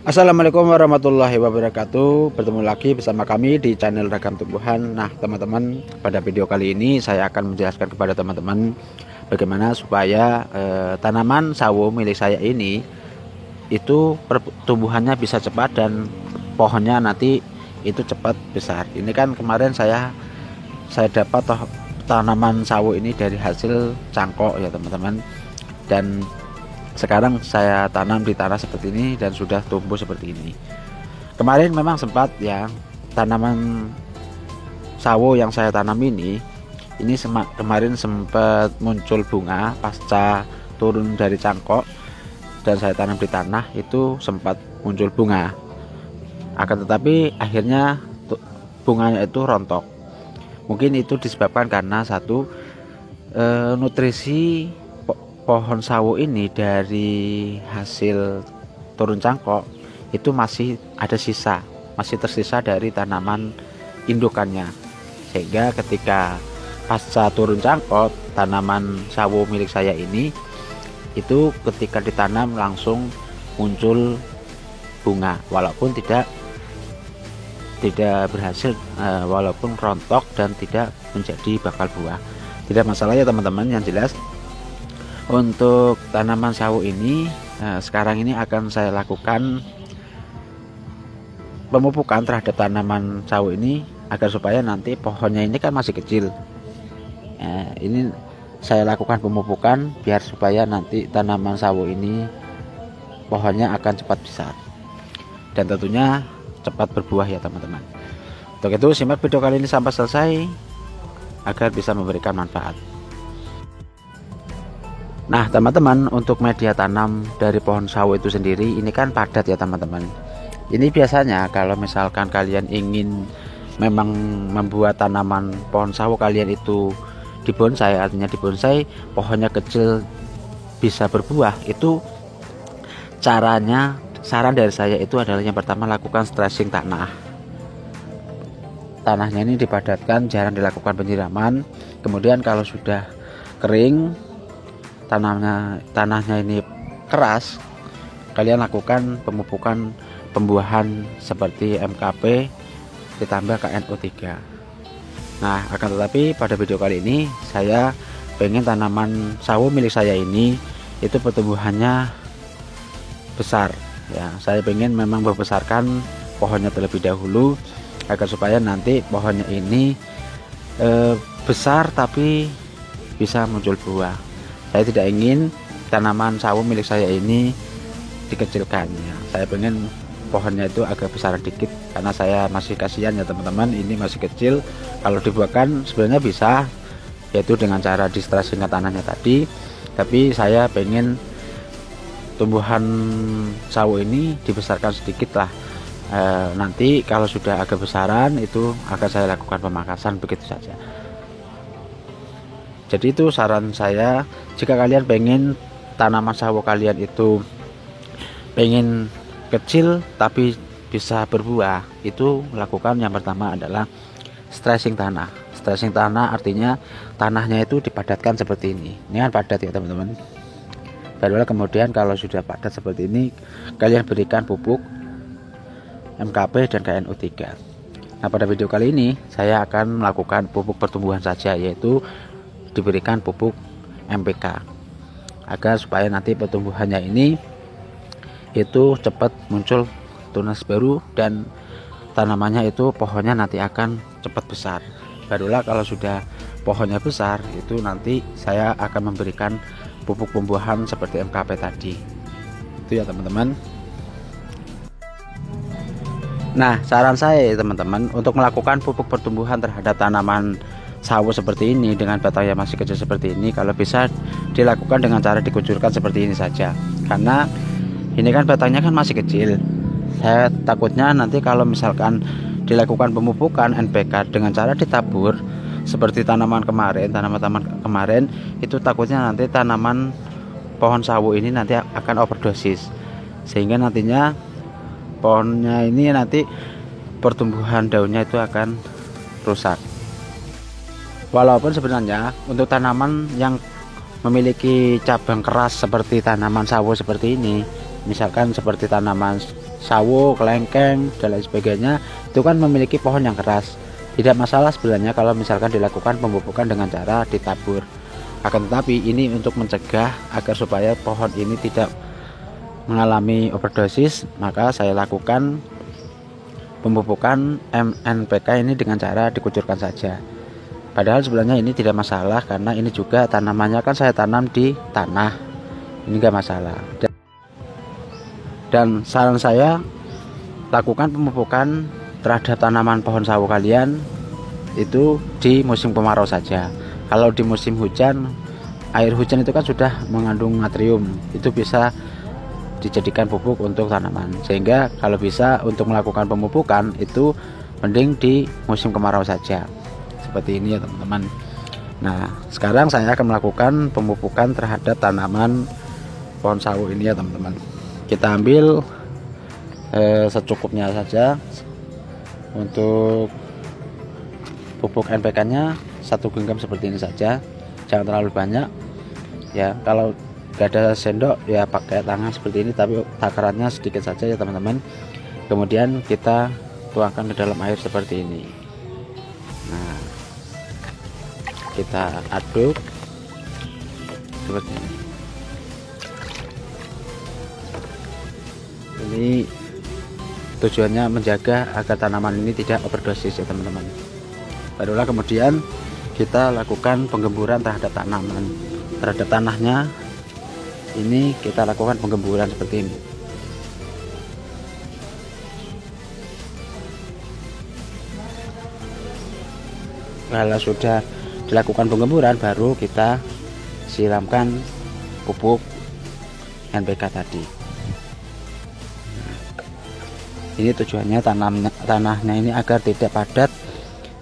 Assalamualaikum warahmatullahi wabarakatuh. Bertemu lagi bersama kami di channel Ragam Tumbuhan. Nah teman-teman, pada video kali ini saya akan menjelaskan kepada teman-teman bagaimana supaya tanaman sawo milik saya ini itu pertumbuhannya bisa cepat dan pohonnya nanti itu cepat besar. Ini kan kemarin saya dapat tanaman sawo ini dari hasil cangkok ya teman-teman, dan sekarang saya tanam di tanah seperti ini dan sudah tumbuh seperti ini. Kemarin memang sempat ya, tanaman sawo yang saya tanam ini kemarin sempat muncul bunga pasca turun dari cangkok dan saya tanam di tanah, itu sempat muncul bunga. Akan tetapi akhirnya bunganya itu rontok. Mungkin itu disebabkan karena satu, nutrisi pohon sawo ini dari hasil turun cangkok itu masih tersisa dari tanaman indukannya, sehingga ketika pasca turun cangkok tanaman sawo milik saya ini itu ketika ditanam langsung muncul bunga, walaupun tidak berhasil, walaupun rontok dan tidak menjadi bakal buah. Tidak masalah ya teman-teman. Yang jelas untuk tanaman sawo ini sekarang ini akan saya lakukan pemupukan terhadap tanaman sawo ini agar supaya nanti pohonnya ini kan masih kecil. Ini saya lakukan pemupukan biar supaya nanti tanaman sawo ini pohonnya akan cepat besar dan tentunya cepat berbuah ya teman-teman. Untuk itu simak video kali ini sampai selesai agar bisa memberikan manfaat. Nah teman-teman, untuk media tanam dari pohon sawo itu sendiri ini kan padat ya teman-teman. Ini biasanya kalau misalkan kalian ingin memang membuat tanaman pohon sawo kalian itu dibonsai, artinya dibonsai pohonnya kecil bisa berbuah, itu caranya, saran dari saya itu adalah yang pertama lakukan stressing tanah. Tanahnya ini dipadatkan, jarang dilakukan penyiraman. Kemudian kalau sudah kering, tanahnya ini keras, kalian lakukan pemupukan pembuahan seperti MKP ditambah KNO3. Nah akan tetapi pada video kali ini saya pengen tanaman sawo milik saya ini itu pertumbuhannya besar ya. Saya pengen memang membesarkan pohonnya terlebih dahulu agar supaya nanti pohonnya ini besar tapi bisa muncul buah. Saya tidak ingin tanaman sawo milik saya ini dikecilkan ya. Saya pengen pohonnya itu agak besar dikit karena saya masih kasihan ya teman-teman, ini masih kecil. Kalau dibuahkan sebenarnya bisa, yaitu dengan cara di stressing ke tanahnya tadi, tapi saya pengen tumbuhan sawo ini dibesarkan sedikit lah. Nanti kalau sudah agak besaran itu akan saya lakukan pemangkasan, begitu saja. Jadi itu saran saya, jika kalian pengen tanaman sawo kalian itu pengen kecil tapi bisa berbuah, itu lakukan yang pertama adalah stressing tanah. Stressing tanah artinya tanahnya itu dipadatkan seperti ini. Ini kan padat ya teman-teman. Barulah kemudian kalau sudah padat seperti ini, kalian berikan pupuk MKP dan KNO3. Nah pada video kali ini saya akan melakukan pupuk pertumbuhan saja, yaitu diberikan pupuk MPK agar supaya nanti pertumbuhannya ini itu cepat muncul tunas baru dan tanamannya itu pohonnya nanti akan cepat besar. Barulah kalau sudah pohonnya besar itu nanti saya akan memberikan pupuk pembuahan seperti MKP tadi. Itu ya teman-teman. Nah saran saya ya teman-teman, untuk melakukan pupuk pertumbuhan terhadap tanaman sawo seperti ini dengan batang yang masih kecil seperti ini, kalau bisa dilakukan dengan cara dikucurkan seperti ini saja, karena ini kan batangnya kan masih kecil. Saya takutnya nanti kalau misalkan dilakukan pemupukan NPK dengan cara ditabur seperti tanaman kemarin itu takutnya nanti tanaman pohon sawo ini nanti akan overdosis, sehingga nantinya pohonnya ini nanti pertumbuhan daunnya itu akan rusak. Walaupun sebenarnya untuk tanaman yang memiliki cabang keras seperti tanaman sawo seperti ini, misalkan seperti tanaman sawo, kelengkeng dan lain sebagainya itu kan memiliki pohon yang keras. Tidak masalah sebenarnya kalau misalkan dilakukan pemupukan dengan cara ditabur. Akan tetapi ini untuk mencegah agar supaya pohon ini tidak mengalami overdosis, maka saya lakukan pemupukan NPK ini dengan cara dikucurkan saja. Padahal sebenarnya ini tidak masalah karena ini juga tanamannya kan saya tanam di tanah, ini enggak masalah. Dan saran saya, lakukan pemupukan terhadap tanaman pohon sawo kalian itu di musim kemarau saja. Kalau di musim hujan, air hujan itu kan sudah mengandung natrium, itu bisa dijadikan pupuk untuk tanaman. Sehingga kalau bisa untuk melakukan pemupukan itu mending di musim kemarau saja. Seperti ini ya teman-teman. Nah, sekarang saya akan melakukan pemupukan terhadap tanaman pohon sawo ini ya teman-teman. Kita ambil secukupnya saja. Untuk pupuk NPK-nya 1 genggam seperti ini saja, jangan terlalu banyak ya. Kalau gak ada sendok ya pakai tangan seperti ini, tapi takarannya sedikit saja ya teman-teman. Kemudian kita tuangkan ke dalam air seperti ini. Nah, kita aduk seperti ini. Ini tujuannya menjaga agar tanaman ini tidak overdosis ya teman-teman. Barulah kemudian kita lakukan penggemburan terhadap tanaman, terhadap tanahnya. Ini kita lakukan penggemburan seperti ini. Kalau sudah dilakukan penggemburan, baru kita siramkan pupuk NPK tadi. Ini tujuannya tanahnya ini agar tidak padat,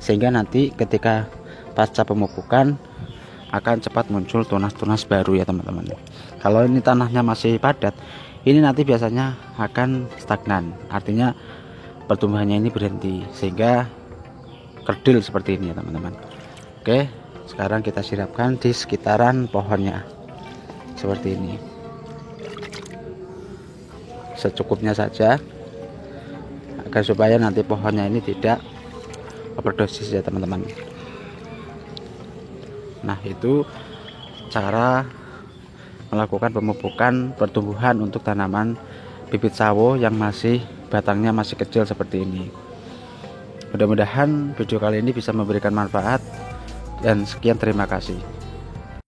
sehingga nanti ketika pasca pemupukan akan cepat muncul tunas-tunas baru ya teman-teman. Kalau ini tanahnya masih padat, ini nanti biasanya akan stagnan, artinya pertumbuhannya ini berhenti, sehingga kerdil seperti ini ya teman-teman. Oke, sekarang kita siramkan di sekitaran pohonnya seperti ini, secukupnya saja agar supaya nanti pohonnya ini tidak overdosis ya teman-teman. Nah, itu cara melakukan pemupukan pertumbuhan untuk tanaman bibit sawo yang masih batangnya masih kecil seperti ini. Mudah-mudahan video kali ini bisa memberikan manfaat, dan sekian, terima kasih.